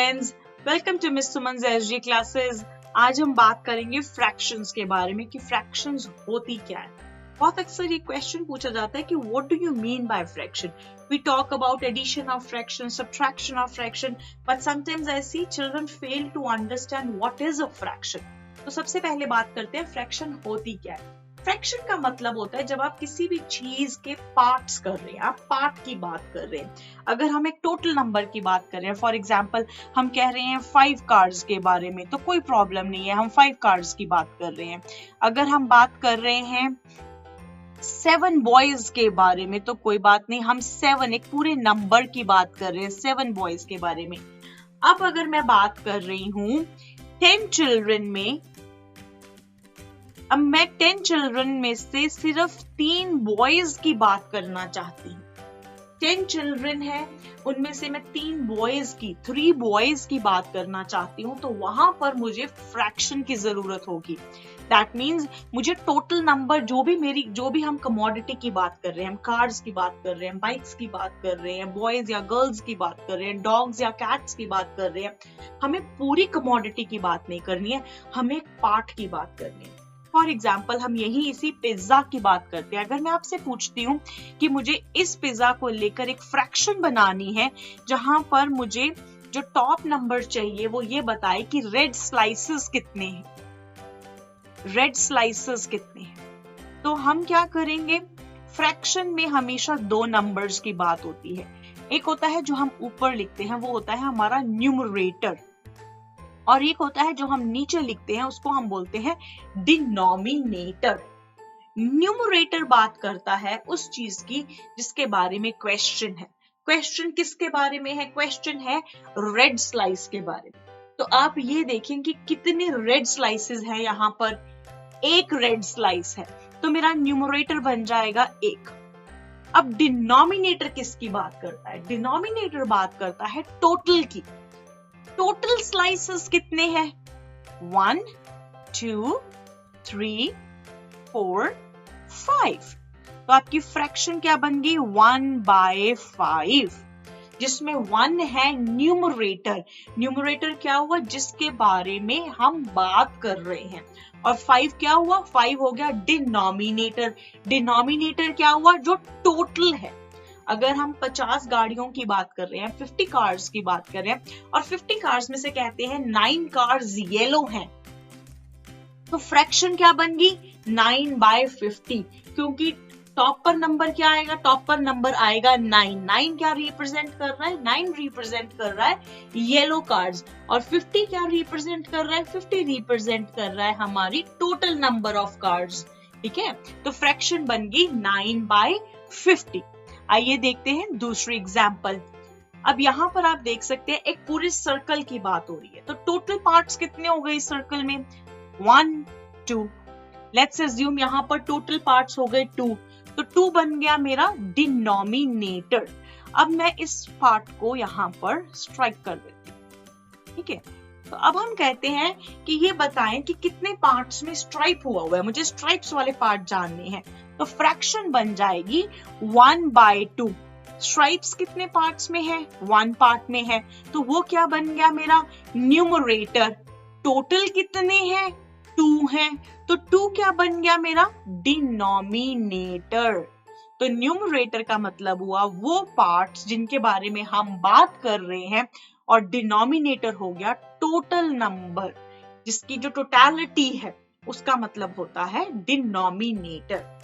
Friends, welcome to miss Suman's SG classes. आज हम बात करेंगे फ्रैक्शंस के बारे में कि फ्रैक्शंस होती क्या है। बहुत अक्सर ये क्वेश्चन पूछा जाता है कि what do you mean by fraction. We talk about addition of fraction, subtraction of fraction, but sometimes I see children fail to understand what is a fraction. तो सबसे पहले बात करते हैं फ्रैक्शन होती क्या है। फ्रैक्शन का मतलब होता है जब आप किसी भी चीज के पार्ट्स कर रहे हैं, आप पार्ट की बात कर रहे हैं। अगर हम एक टोटल नंबर की बात कर रहे हैं, फॉर एग्जांपल हम कह रहे हैं 5 कार्ड्स के बारे में, तो कोई प्रॉब्लम नहीं है, हम 5 कार्ड्स की बात कर रहे हैं। अगर हम बात कर रहे हैं 7 बॉयज के बारे में तो कोई बात नहीं, हम 7 एक पूरे नंबर की बात कर रहे हैं, 7 बॉयज के बारे में। अब अगर मैं बात कर रही हूँ 10 चिल्ड्रन में, अब मैं 10 चिल्ड्रन में से सिर्फ 3 बॉयज की बात करना चाहती हूँ। 10 चिल्ड्रन है, उनमें से मैं 3 बॉयज की बात करना चाहती हूँ, तो वहां पर मुझे फ्रैक्शन की जरूरत होगी। दैट मीन्स मुझे टोटल नंबर जो भी हम कमोडिटी की बात कर रहे हैं, हम कार्स की बात कर रहे हैं, बाइक्स की बात कर रहे हैं, बॉयज या गर्ल्स की बात कर रहे हैं, डॉग्स या कैट्स की बात कर रहे हैं, हमें पूरी कमोडिटी की बात नहीं करनी है, हमें एक पार्ट की बात करनी है। फॉर एग्जाम्पल हम इसी पिज्जा की बात करते हैं। अगर मैं आपसे पूछती हूँ कि मुझे इस पिज्जा को लेकर एक फ्रैक्शन बनानी है जहां पर मुझे जो टॉप नंबर चाहिए वो ये बताए कि रेड स्लाइसेस कितने हैं, तो हम क्या करेंगे, फ्रैक्शन में हमेशा 2 नंबर्स की बात होती है। एक होता है जो हम ऊपर लिखते हैं, वो होता है हमारा न्यूमरेटर, और एक होता है जो हम नीचे लिखते हैं, उसको हम बोलते हैं डिनोमिनेटर। न्यूमरेटर बात करता है उस चीज की जिसके बारे में क्वेश्चन है। क्वेश्चन किसके बारे में है? क्वेश्चन है रेड स्लाइस के बारे में। तो आप ये देखें कि कितने रेड स्लाइसेस हैं यहाँ पर। 1 रेड स्लाइस है, तो मेरा न्यूमरेटर बन जाएगा 1। अब डिनोमिनेटर किसकी बात करता है? डिनोमिनेटर बात करता है टोटल की। टोटल स्लाइसेस कितने हैं? 1, 2, 3, 4, 5। तो आपकी फ्रैक्शन क्या बन गई? 1/5, जिसमें 1 है न्यूमरेटर। न्यूमरेटर क्या हुआ? जिसके बारे में हम बात कर रहे हैं। और 5 क्या हुआ? 5 हो गया डिनोमिनेटर। डिनोमिनेटर क्या हुआ? जो टोटल है। अगर हम 50 गाड़ियों की बात कर रहे हैं, 50 कार्स की बात कर रहे हैं, और 50 कार्स में से कहते हैं 9 कार्स येलो हैं, तो फ्रैक्शन क्या बन गई? 9/50, क्योंकि टॉप पर नंबर क्या आएगा? टॉप पर नंबर आएगा 9। 9 क्या रिप्रेजेंट कर रहा है? 9 रिप्रेजेंट कर रहा है येलो कार्ड्स। और 50 क्या रिप्रेजेंट कर रहा है? 50 रिप्रेजेंट कर रहा है हमारी टोटल नंबर ऑफ कार्ड्स। ठीक है, तो फ्रैक्शन बन गई 9/50। आइए देखते हैं दूसरी एग्जाम्पल। अब यहाँ पर आप देख सकते हैं एक पूरे सर्कल की बात हो रही है, तो टोटल पार्ट्स कितने हो गए इस सर्कल में? 1, 2। लेट्स अज्यूम यहाँ पर टोटल पार्ट्स हो गए 2, तो 2 बन गया मेरा डिनोमिनेटर। अब मैं इस पार्ट को यहाँ पर स्ट्राइक कर देती हूँ। ठीक है, तो अब हम कहते हैं कि ये बताएं कि कितने पार्ट्स में स्ट्राइप हुआ है, मुझे स्ट्राइप्स वाले पार्ट जानने हैं। तो फ्रैक्शन बन जाएगी 1/2। स्ट्राइप्स कितने पार्ट्स में है? 1 पार्ट में है, तो वो क्या बन गया मेरा? न्यूमरेटर। टोटल कितने हैं? 2 हैं, तो 2 क्या बन गया मेरा? डिनोमिनेटर। तो न्यूमरेटर का मतलब हुआ वो पार्ट्स जिनके बारे में हम बात कर रहे हैं, और डिनोमिनेटर हो गया टोटल नंबर, जिसकी जो टोटलिटी है उसका मतलब होता है डिनोमिनेटर।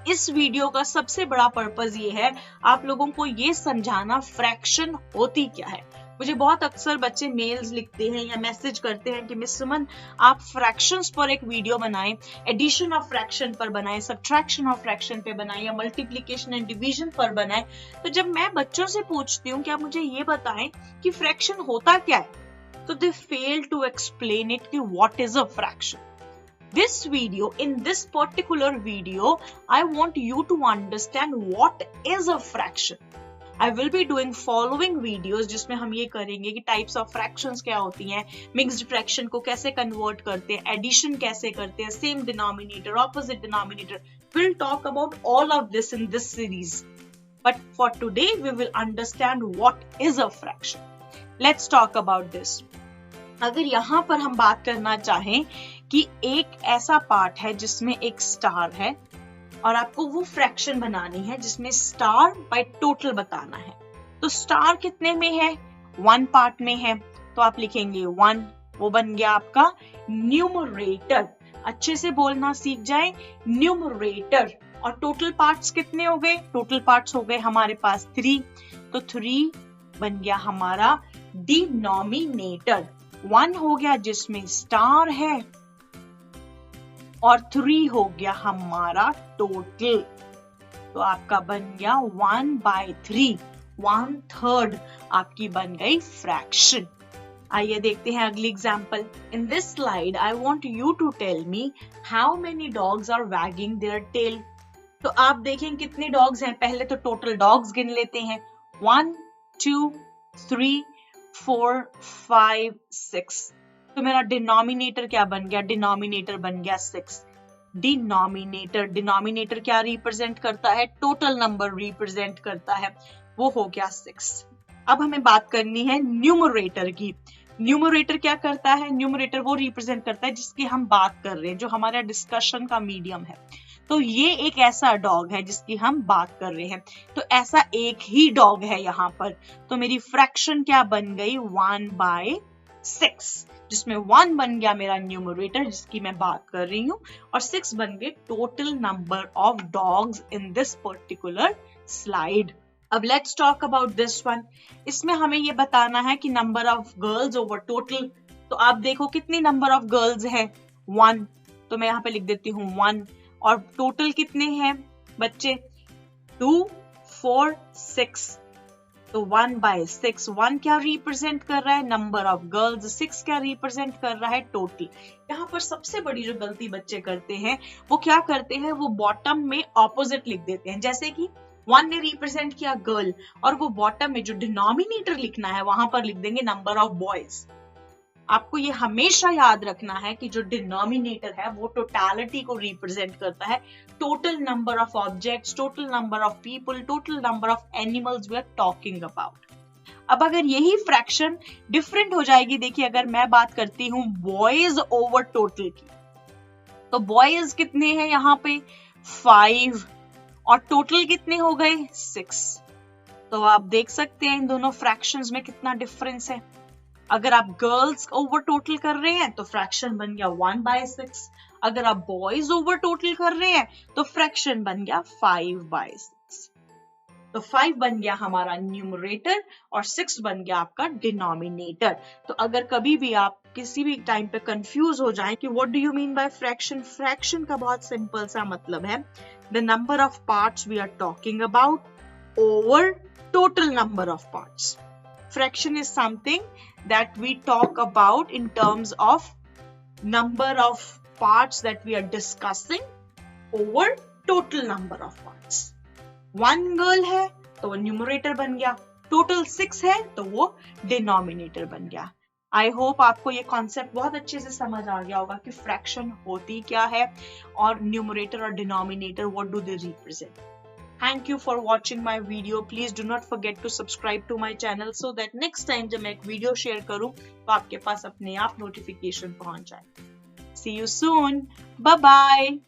इस वीडियो का सबसे बड़ा पर्पस ये है आप लोगों को ये समझाना फ्रैक्शन होती क्या है। मुझे बहुत अक्सर बच्चे मेल्स लिखते हैं या मैसेज करते हैं कि मिस सुमन आप फ्रैक्शंस पर एक वीडियो बनाएं, एडिशन ऑफ फ्रैक्शन पर बनाएं, सब्ट्रैक्शन ऑफ फ्रैक्शन पे बनाएं, या मल्टीप्लिकेशन एंड डिवीजन पर बनाएं। तो जब मैं बच्चों से पूछती हूँ कि आप मुझे ये बताएं कि फ्रैक्शन होता क्या है, तो दे फेल टू एक्सप्लेन इट कि what is a fraction. In this particular video, I want you to understand what is a fraction. I will be doing following videos जिसमें हम ये करेंगे कि types of fractions क्या होती हैं, mixed fraction को कैसे convert करते हैं, addition कैसे करते हैं, same denominator, opposite denominator. We'll talk about all of this in this series. But for today, we will understand what is a fraction. Let's talk about this. अगर यहाँ पर हम बात करना चाहें कि एक ऐसा पार्ट है जिसमें एक स्टार है और आपको वो फ्रैक्शन बनानी है जिसमें स्टार बाय टोटल बताना है, तो स्टार कितने में है? 1 पार्ट में है, तो आप लिखेंगे 1, वो बन गया आपका न्यूमरेटर। अच्छे से बोलना सीख जाए, न्यूमरेटर। और टोटल पार्ट्स कितने हो गए? टोटल पार्ट्स हो गए हमारे पास 3, तो 3 बन गया हमारा डिनोमिनेटर। 1 हो गया जिसमें स्टार है और 3 हो गया हमारा टोटल, तो आपका बन गया 1/3, 1/3 आपकी बन गई फ्रैक्शन। आइए देखते हैं अगली example. In this slide I want you to tell me how many dogs are wagging their tail. तो आप देखें कितने डॉग्स हैं, पहले तो टोटल डॉग्स गिन लेते हैं। 1 2 3 4 5 6, तो मेरा डिनोमिनेटर क्या बन गया? डिनोमिनेटर बन गया 6। डिनोमिनेटर क्या रिप्रेजेंट करता है? टोटल नंबर रिप्रेजेंट करता है, वो हो गया 6। अब हमें बात करनी है न्यूमरेटर की। न्यूमरेटर क्या करता है? न्यूमरेटर वो रिप्रेजेंट करता है जिसकी हम बात कर रहे हैं, जो हमारा डिस्कशन का मीडियम है। तो ये एक ऐसा डॉग है जिसकी हम बात कर रहे हैं, तो ऐसा एक ही डॉग है यहाँ पर, तो मेरी फ्रैक्शन क्या बन गई? 1/6, जिसमें 1 बन गया मेरा न्यूमरेटर जिसकी मैं बात कर रही हूँ और 6 बन गए total number of dogs in this particular slide. अब let's talk about this one. इसमें हमें ये बताना है कि number of girls over total. तो आप देखो कितनी नंबर ऑफ गर्ल्स है? 1, तो मैं यहाँ पे लिख देती हूँ 1। और टोटल कितने हैं बच्चे? 2 4 6, तो 1/6। 1 क्या रिप्रेजेंट कर रहा है? Number of girls. 6 क्या रिप्रेजेंट कर रहा है? टोटल। यहाँ पर सबसे बड़ी जो गलती बच्चे करते हैं वो क्या करते हैं? वो बॉटम में ऑपोजिट लिख देते हैं, जैसे कि 1 ने रिप्रेजेंट किया गर्ल और वो बॉटम में जो डिनोमिनेटर लिखना है वहां पर लिख देंगे नंबर ऑफ बॉयज। आपको ये हमेशा याद रखना है कि जो डिनोमिनेटर है वो टोटलिटी को रिप्रेजेंट करता है, total number of objects, total number of people, total number of animals we are talking about. अब अगर यही फ्रैक्शन डिफरेंट हो जाएगी, देखिए अगर मैं बात करती हूँ बॉयज ओवर टोटल की, तो बॉयज कितने हैं यहाँ पे? 5, और टोटल कितने हो गए? 6। तो आप देख सकते हैं इन दोनों फ्रैक्शंस में कितना डिफरेंस है। अगर आप गर्ल्स ओवर टोटल कर रहे हैं तो फ्रैक्शन बन गया 1/6, अगर आप बॉयज ओवर टोटल कर रहे हैं तो फ्रैक्शन बन गया 5/6। तो 5 बन गया हमारा न्यूमरेटर और 6 बन गया आपका डिनोमिनेटर। तो अगर कभी भी आप किसी भी टाइम पे कंफ्यूज हो जाएं कि what do you mean by fraction, fraction का बहुत सिंपल सा मतलब है the number of parts we are talking about over total number of parts. Fraction is something that we talk about in terms of number of parts that we are discussing over total number of parts. 1 girl है तो वो numerator बन गया, total 6 है तो वो denominator बन गया। आई होप आपको ये कॉन्सेप्ट बहुत अच्छे से समझ आ गया होगा कि फ्रैक्शन होती क्या है और न्यूमरेटर और denominator what do they represent. Thank you for watching my video. Please do not forget to subscribe to my channel so that next time जब मैं एक वीडियो शेयर करूं तो आपके पास अपने आप नोटिफिकेशन पहुंच जाए। See you soon. Bye bye.